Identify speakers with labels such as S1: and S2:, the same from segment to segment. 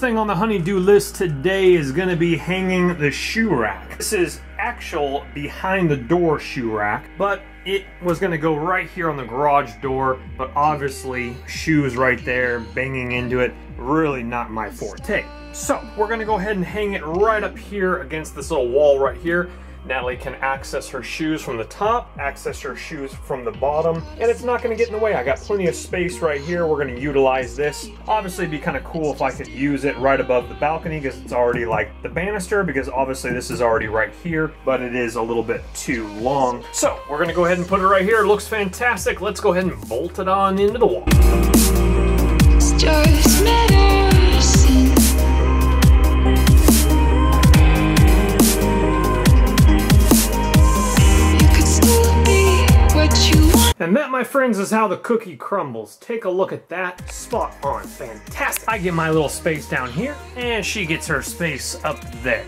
S1: thing on the honey-do list today is going to be hanging the shoe rack. This is actual behind the door shoe rack, but it was going to go right here on the garage door, but obviously shoes right there banging into it, really not my forte. So we're going to go ahead and hang it right up here against this little wall right here. Natalie can access her shoes from the top, access her shoes from the bottom, and it's not going to get in the way. I got plenty of space right here. We're going to utilize this. Obviously, it'd be kind of cool if I could use it right above the balcony because it's already like the banister, because obviously this is already right here, but it is a little bit too long. So we're going to go ahead and put it right here. It looks fantastic. Let's go ahead and bolt it on into the wall. And that, my friends, is how the cookie crumbles. Take a look at that. Spot on. Fantastic. I get my little space down here, and she gets her space up there.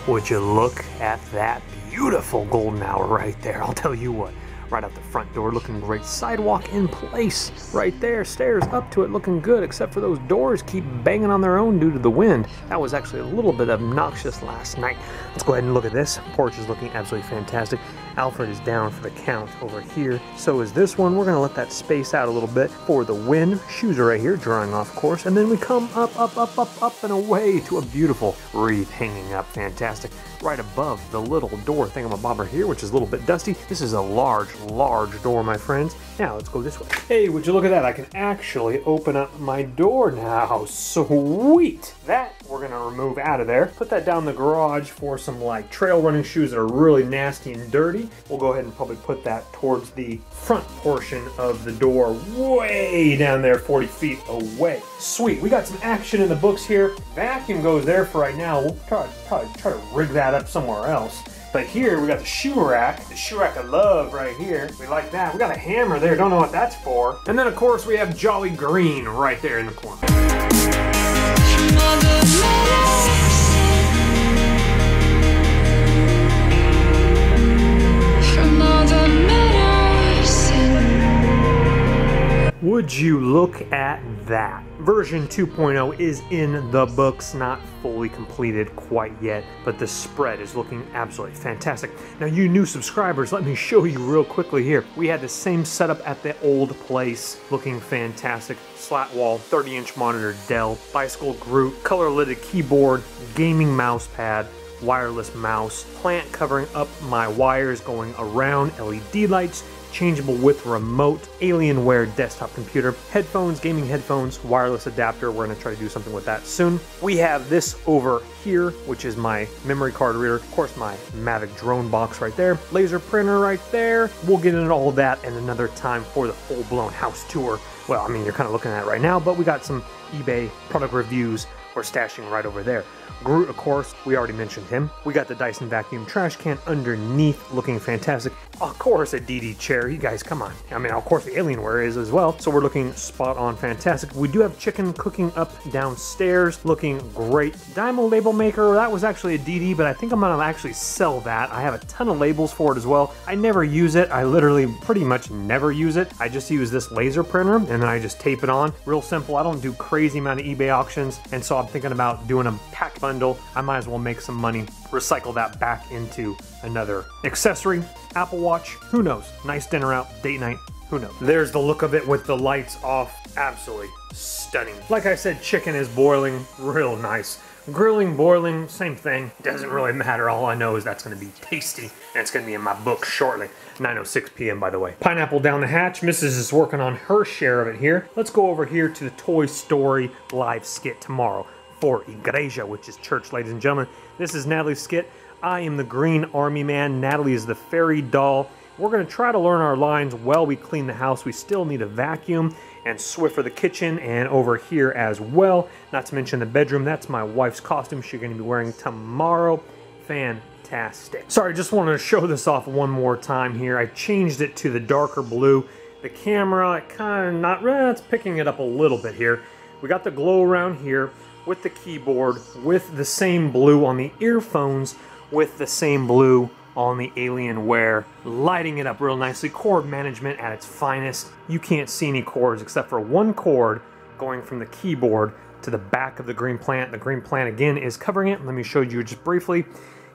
S1: Would you look at that beautiful golden hour right there? I'll tell you what. Right out the front door, looking great. Sidewalk in place right there. Stairs up to it, looking good, except for those doors keep banging on their own due to the wind. That was actually a little bit obnoxious last night. Let's go ahead and look at this. Porch is looking absolutely fantastic. Alfred is down for the count over here. So is this one. We're going to let that space out a little bit for the wind. Shoes are right here, drying off course. And then we come up, up, up, up, up, and away to a beautiful wreath hanging up. Fantastic. Right above the little door thingamabobber here, which is a little bit dusty. This is a large door, my friends. Now let's go this way. Hey, would you look at that? I can actually open up my door now. Sweet. That we're gonna remove out of there. Put that down the garage for some like trail running shoes that are really nasty and dirty. We'll go ahead and probably put that towards the front portion of the door, way down there, 40 feet away. Sweet. We got some action in the books here. Vacuum goes there for right now. We'll probably try to rig that up somewhere else. But here we got the shoe rack of love right here. We like that. We got a hammer there, don't know what that's for. And then of course we have Jolly Green right there in the corner. Would you look at that? Version 2.0 is in the books, not fully completed quite yet, but the spread is looking absolutely fantastic. Now, you new subscribers, let me show you real quickly here. We had the same setup at the old place, looking fantastic. Slat wall, 30-inch monitor Dell, bicycle Groot, color-lidded keyboard, gaming mouse pad, wireless mouse, plant covering up my wires going around, LED lights, changeable with remote, Alienware desktop computer, headphones, gaming headphones, wireless adapter. We're going to try to do something with that soon. We have this over here, which is my memory card reader. Of course, my Mavic drone box right there. Laser printer right there. We'll get into all of that in another time for the full-blown house tour. Well, I mean, you're kind of looking at it right now, but we got some eBay product reviews we're stashing right over there. Groot, of course, we already mentioned him. We got the Dyson vacuum trash can underneath, looking fantastic. Of course, a DD chair. You guys, come on. I mean, of course, the Alienware is as well. So we're looking spot on fantastic. We do have chicken cooking up downstairs, looking great. Dymo label maker, that was actually a DD, but I think I'm gonna actually sell that. I have a ton of labels for it as well. I never use it. I literally pretty much never use it. I just use this laser printer and then I just tape it on. Real simple. I don't do crazy amount of eBay auctions, and so I'm thinking about doing a pack bundle. I might as well make some money, recycle that back into another accessory. Apple Watch, who knows? Nice dinner out, date night, who knows? There's the look of it with the lights off. Absolutely stunning. Like I said, chicken is boiling, real nice. Grilling, boiling, same thing. Doesn't really matter. All I know is that's gonna be tasty, and it's gonna be in my book shortly. 9:06 p.m. by the way. Pineapple down the hatch. Mrs. is working on her share of it here. Let's go over here to the Toy Story live skit tomorrow for Igreja, which is church, ladies and gentlemen. This is Natalie's skit. I am the Green Army Man. Natalie is the fairy doll. We're gonna try to learn our lines while we clean the house. We still need a vacuum and Swiffer the kitchen and over here as well. Not to mention the bedroom. That's my wife's costume she's gonna be wearing tomorrow. Fantastic. Sorry, just wanted to show this off one more time here. I changed it to the darker blue. The camera, kind of not, it's picking it up a little bit here. We got the glow around here with the keyboard, with the same blue on the earphones, with the same blue on the Alienware, lighting it up real nicely. Cord management at its finest. You can't see any cords except for one cord going from the keyboard to the back of the green plant. The green plant again is covering it. Let me show you just briefly.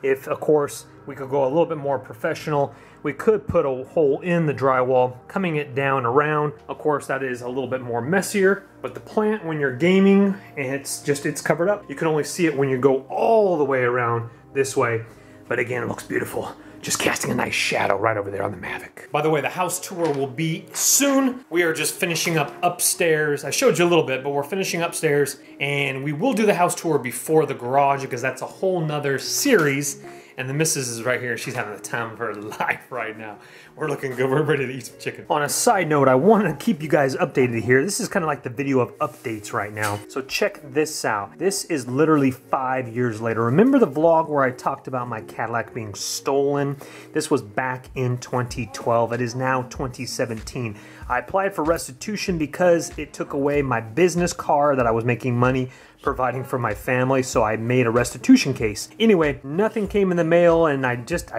S1: If, of course, we could go a little bit more professional, we could put a hole in the drywall, coming it down around. Of course, that is a little bit more messier, but the plant, when you're gaming, it's covered up. You can only see it when you go all the way around this way. But again, it looks beautiful. Just casting a nice shadow right over there on the Mavic. By the way, the house tour will be soon. We are just finishing up upstairs. I showed you a little bit, but we're finishing upstairs, and we will do the house tour before the garage because that's a whole nother series. And the missus is right here. She's having the time of her life right now. We're looking good. We're ready to eat some chicken. On a side note, I wanted to keep you guys updated here. This is kind of like the video of updates right now. So check this out. This is literally 5 years later. Remember the vlog where I talked about my Cadillac being stolen? This was back in 2012. It is now 2017. I applied for restitution because it took away my business car that I was making money providing for my family, so I made a restitution case. Anyway, nothing came in the mail, and I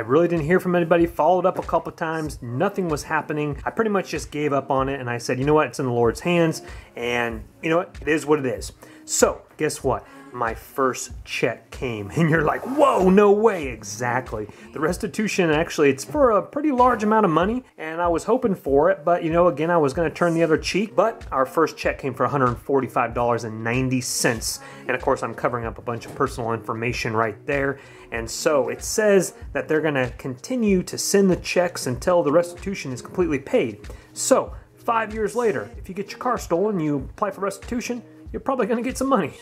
S1: really didn't hear from anybody. Followed up a couple times, nothing was happening. I pretty much just gave up on it, and I said, you know what, it's in the Lord's hands, and you know what, it is what it is. So, guess what? My first check came, and you're like, whoa, no way. Exactly. The restitution, actually, it's for a pretty large amount of money, and I was hoping for it, but you know, again, I was going to turn the other cheek. But our first check came for $145.90, and of course I'm covering up a bunch of personal information right there. And so it says that they're going to continue to send the checks until the restitution is completely paid. So 5 years later, if you get your car stolen, you apply for restitution, you're probably gonna get some money.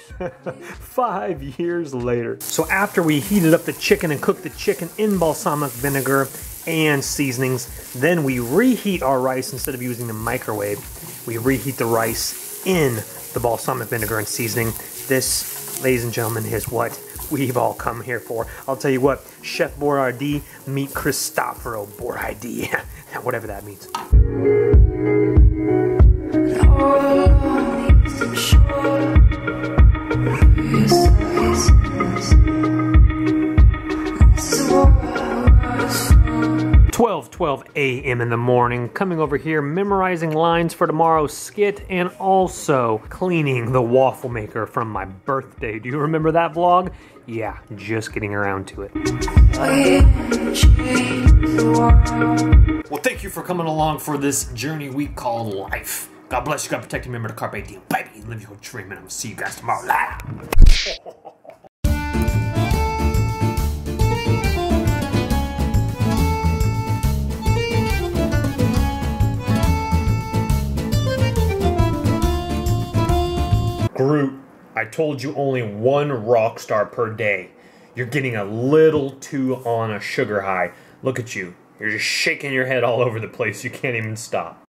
S1: 5 years later. So after we heated up the chicken and cooked the chicken in balsamic vinegar and seasonings, then we reheat our rice. Instead of using the microwave, we reheat the rice in the balsamic vinegar and seasoning. This, ladies and gentlemen, is what we've all come here for. I'll tell you what, Chef Boyardee meet Cristoforo Boyardee. Whatever that means. 12 a.m. in the morning, coming over here, memorizing lines for tomorrow's skit, and also cleaning the waffle maker from my birthday. Do you remember that vlog? Yeah, just getting around to it. Well, thank you for coming along for this journey we call life. God bless you, God protect you, remember to Carpe Diem, baby, live your dream, and I'm gonna see you guys tomorrow live. Groot, I told you only one rock star per day. You're getting a little too on a sugar high. Look at you. You're just shaking your head all over the place. You can't even stop.